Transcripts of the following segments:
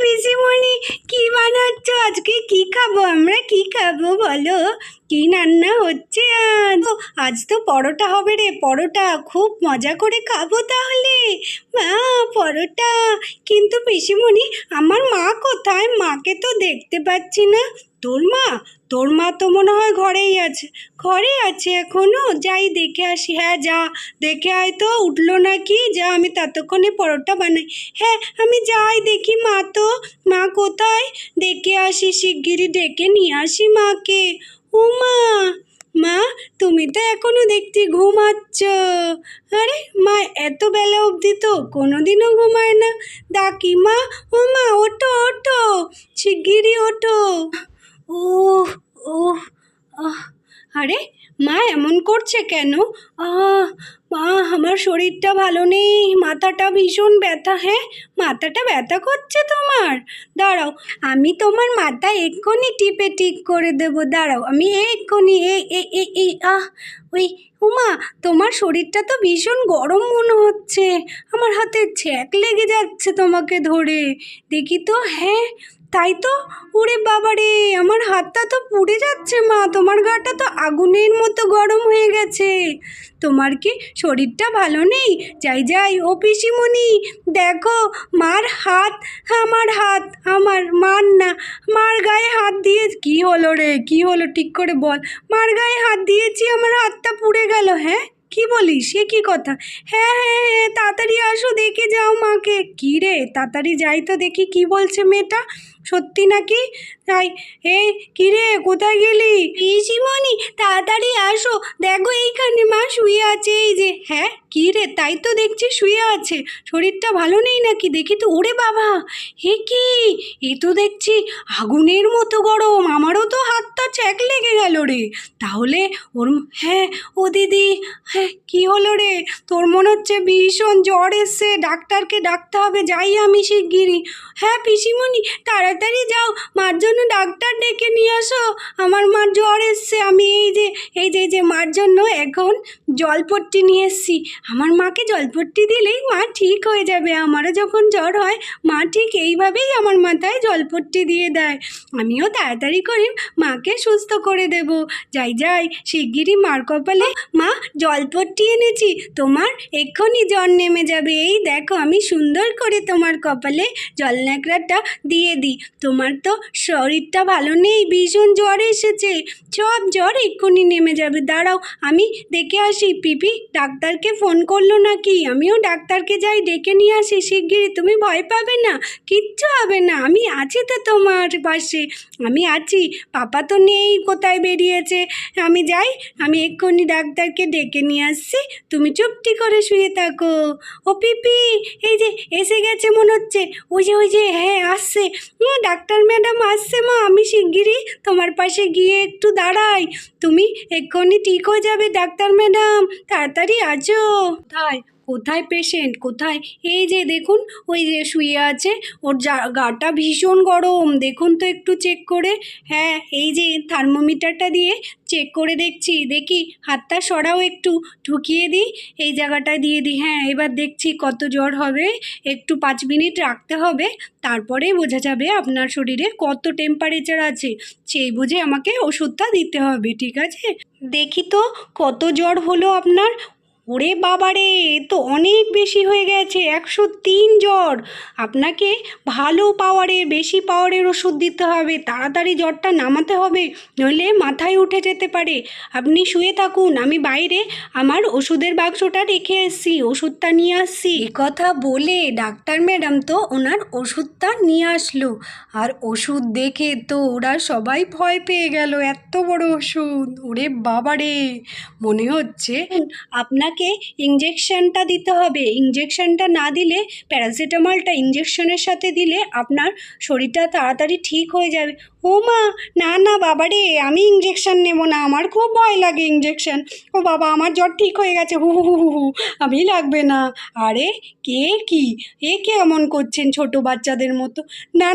পিসিমণি কি বানাচ্ছ আজকে? কি খাবো আমরা? কি খাবো বলো? কি রান্না হচ্ছে আজ? আজ তো পরোটা হবে রে, পরোটা খুব মজা করে খাবো তাহলে। মা, পরোটা। কিন্তু পিসিমণি, আমার মা কোথায়? মাকে তো দেখতে পাচ্ছি না। তোর মা তো মনে হয় ঘরেই আছে। ঘরে আছে এখনো? যাই দেখে আসি। হ্যাঁ, যা দেখে আয় তো, উঠলো নাকি? যা, আমি ততক্ষণে পরোটা বানাই। হ্যাঁ, আমি যাই দেখি। মা কোথায়? ডেকে আসি, শিগগিরই ডেকে নিয়ে আসি মাকে। ও মা, মা, তুমি তো এখনো দেখছি ঘুমাচ্ছ। আরে মা, এত বেলা অবধি তো কোনোদিনও ঘুমায় না। ডাকি মা, ও মা, ওঠো ওঠো, শিগগিরই ওঠো। ওহ, ওহ, আহ, আরে মা এমন করছে কেন? আহ মা, আমার শরীরটা ভালো নেই, মাথাটা ভীষণ ব্যথা। হ্যাঁ, মাথাটা ব্যথা করছে তোমার? দাঁড়াও, আমি তোমার মাথা এক্ষুনি টিপে ঠিক করে দেবো। দাঁড়াও, আমি এক্ষুনি ওই, উমা, তোমার শরীরটা তো ভীষণ গরম মনে হচ্ছে। আমার হাতে ছ্যাঁক লেগে যাচ্ছে তোমাকে ধরে। দেখি তো। হ্যাঁ, তাই তো। ওরে বাবা রে, আমার হাতটা তো পুড়ে যাচ্ছে মা। তোমার গাটা তো আগুনের মতো গরম হয়ে গেছে। তোমার কি শরীরটা ভালো নেই? যাই, ও পিসিমণি, দেখো, মার হাত। আমার মার না, মার গায়ে হাত দিয়ে। কি হলো রে, কি হলো ঠিক করে বল। মার গায়ে হাত দিয়েছি, আমার হাতটা পুড়ে গেল। হ্যাঁ, কি বলিস? সে কি কথা? হ্যাঁ, তাড়াতাড়ি আসো, দেখে যাও মাকে। কি রে, তাড়াতাড়ি যাই তো দেখি কি বলছে মেয়েটা। সত্যি নাকি? তাই, এই কি রে, কোথায় গেলি? পিসিমণি, তাড়াতাড়ি আসো, দেখো এইখানে মা শুয়ে আছে, এই যে। হ্যাঁ, কি রে, তাই তো দেখছি শুয়ে আছে। শরীরটা ভালো নেই নাকি? দেখি তো। ওরে বাবা, এ কি? এ তো দেখছি আগুনের মতো গরম। আমারও তো হাতটা ছ্যাঁক লেগে গেল রে। তাহলে ওর, হ্যাঁ, ও দিদি, হ্যাঁ, কি হলো রে? তোর মনে হচ্ছে ভীষণ জ্বর এসছে, ডাক্তারকে ডাকতে হবে। যাই আমি শিগগিরই। হ্যাঁ পিসিমণি, তাড়াতাড়ি যাও, মার জন্য ডাক্তার ডেকে নিয়ে আসো। আমার মার জ্বর এসছে। আমি এই যে মার জন্য এখন জলপট্টি নিয়ে এসছি। আমার মাকে জলপট্টি দিলেই মা ঠিক হয়ে যাবে। আমারও যখন জ্বর হয়, মা ঠিক এইভাবেই আমার মাথায় জলপট্টি দিয়ে দেয়। আমিও তাড়াতাড়ি করে মাকে সুস্থ করে দেব। যাই শিগগিরই মার কপালে। মা, জলপট্টি এনেছি, তোমার এক্ষুনি জ্বর নেমে যাবে। এই দেখো, আমি সুন্দর করে তোমার কপালে জল ন্যাকড়াটা দিয়ে দিই। তোমার তো শরীরটা ভালো নেই, ভীষণ জ্বর এসেছে। সব জ্বর এক্ষুনি নেমে যাবে। দাঁড়াও, আমি দেখে আসি। পিপি ডাক্তারকে ফোন করলো নাকি? আমিও ডাক্তারকে যাই ডেকে নিয়ে আসি শিগগিরই। তুমি ভয় পাবে না, কিচ্ছু হবে না, আমি আছি তো তোমার পাশে। আমি আছি। পাপা তো নেই, কোথায় বেরিয়েছে। আমি যাই, আমি এক্ষুনি ডাক্তারকে ডেকে নিয়ে আসছি। তুমি চুপটি করে শুয়ে থাকো। ও পিপি, এই যে এসে গেছে মনে হচ্ছে। ওই যে হ্যাঁ, আসছে। ডাক্তার ম্যাডাম আসছে মা। আমি শিগগিরই তোমার পাশে গিয়ে একটু দাঁড়াই। তুমি এক্ষুনি ঠিক হয়ে যাবে ডাক্তার ম্যাডাম, তাড়াতাড়ি আছো। কোথায় পেশেন্ট কোথায়? এই যে দেখুন, ওই যে শুয়ে আছে। ওর গাটা ভীষণ গরম, দেখুন তো একটু চেক করে। হ্যাঁ, এই যে থার্মোমিটারটা দিয়ে চেক করে দেখি। হাতটা সরাও, একটু ঢুকিয়ে দিই, এই জায়গাটায় দিয়ে দিই। হ্যাঁ, এবার দেখছি কত জ্বর হবে। একটু 5 মিনিট রাখতে হবে, তারপরে বোঝা যাবে আপনার শরীরে কত টেম্পারেচার আছে। সেই বুঝে আমাকে ওষুধটা দিতে হবে, ঠিক আছে? দেখি তো কত জ্বর হলো আপনার। ওরে বাবারে, তো অনেক বেশি হয়ে গেছে, 103 জ্বর। আপনাকে ভালো পাওয়ারের, বেশি পাওয়ারের ওষুধ দিতে হবে। তাড়াতাড়ি জ্বরটা নামাতে হবে, নইলে মাথায় উঠে যেতে পারে। আপনি শুয়ে থাকুন, আমি বাইরে আমার ওষুধের বাক্সটা রেখে এসেছি, ওষুধটা নিয়ে আসছি। কথা বলে ডাক্তার ম্যাডাম তো ওনার ওষুধটা নিয়ে আসলো। আর ওষুধ দেখে তো ওরা সবাই ভয় পেয়ে গেল। এত বড় ওষুধ, ওরে বাবারে। মনে হচ্ছে আপনাকে ইঞ্জেকশনটা দিতে হবে। ইঞ্জেকশনটা না দিলে, প্যারাসিটামলটা ইঞ্জেকশনের সাথে দিলে আপনার শরীরটা তাড়াতাড়ি ঠিক হয়ে যাবে। ও মা, না বাবারে, আমি ইঞ্জেকশন নেব না, আমার খুব ভয় লাগে ইঞ্জেকশন। ও বাবা, আমার জ্বর ঠিক হয়ে গেছে, হু, আমি লাগবে না। আরে এ কে এমন করছেন ছোট বাচ্চাদের মতো? না,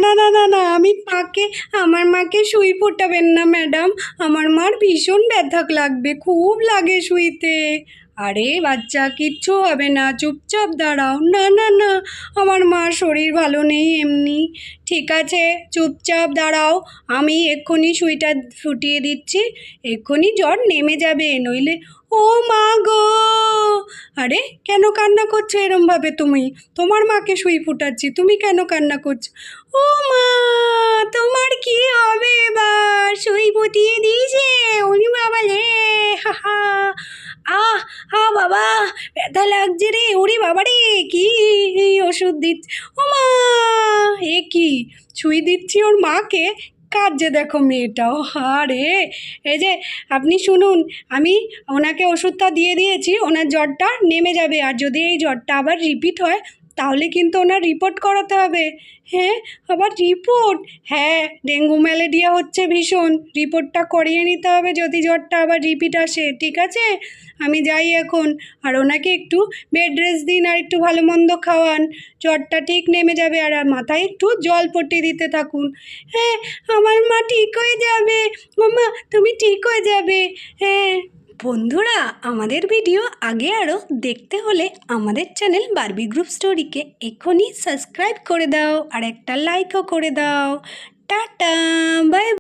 আমার মাকে সুই ফোটাবেন না ম্যাডাম। আমার মার ভীষণ ব্যথা লাগবে, খুব লাগে সুইতে। আরে বাচ্চা, কিচ্ছু হবে না, চুপচাপ দাঁড়াও। না না না, আমার মার শরীর ভালো নেই এমনি। ঠিক আছে, চুপচাপ দাঁড়াও, আমি এক্ষুনি সুইটা ফুটিয়ে দিচ্ছি, এক্ষুনি জ্বর নেমে যাবে, নইলে ও মা গো। আরে কেন কান্না করছো এরমভাবে তুমি? তোমার মাকে সুই ফুটাচ্ছি, তুমি কেন কান্না করছো? ও মা, তোমার কি হবে এবার? সুই ফুটিয়ে দিয়েছে, উনি বাবা রে, হা হা। আহ বাবা, ব্যথা লাগছে রে, ওরে বাবা রে, কি ওষুধ দিচ্ছে? ও মা, এ কি, ছুঁই দিচ্ছি ওর মাকে, কাঁদছে দেখো মেয়েটাও। রে, এই যে আপনি শুনুন, আমি ওনাকে ওষুধটা দিয়ে দিয়েছি, ওনার জ্বরটা নেমে যাবে। আর যদি এই জ্বরটা আবার রিপিট হয় তাহলে কিন্তু ওনার রিপোর্ট করাতে হবে। হ্যাঁ, আবার রিপোর্ট? হ্যাঁ, ডেঙ্গু ম্যালেরিয়া হচ্ছে ভীষণ, রিপোর্টটা করিয়ে নিতে হবে যদি জ্বরটা আবার রিপিট আসে। ঠিক আছে, আমি যাই এখন, আর ওনাকে একটু বেড রেস্ট দিন আর একটু ভালো মন্দ খাওয়ান, জ্বরটা ঠিক নেমে যাবে। আর মাথায় একটু জল পট্টি দিতে থাকুন। হ্যাঁ, আমার মা ঠিক হয়ে যাবে, মামা তুমি ঠিক হয়ে যাবে। হ্যাঁ বন্ধুরা, আমাদের ভিডিও আগে আরও দেখতে হলে আমাদের চ্যানেল বারবি গ্রুপ স্টোরিকে এক্ষুনি সাবস্ক্রাইব করে দাও আর একটা লাইকও করে দাও। Tata, by.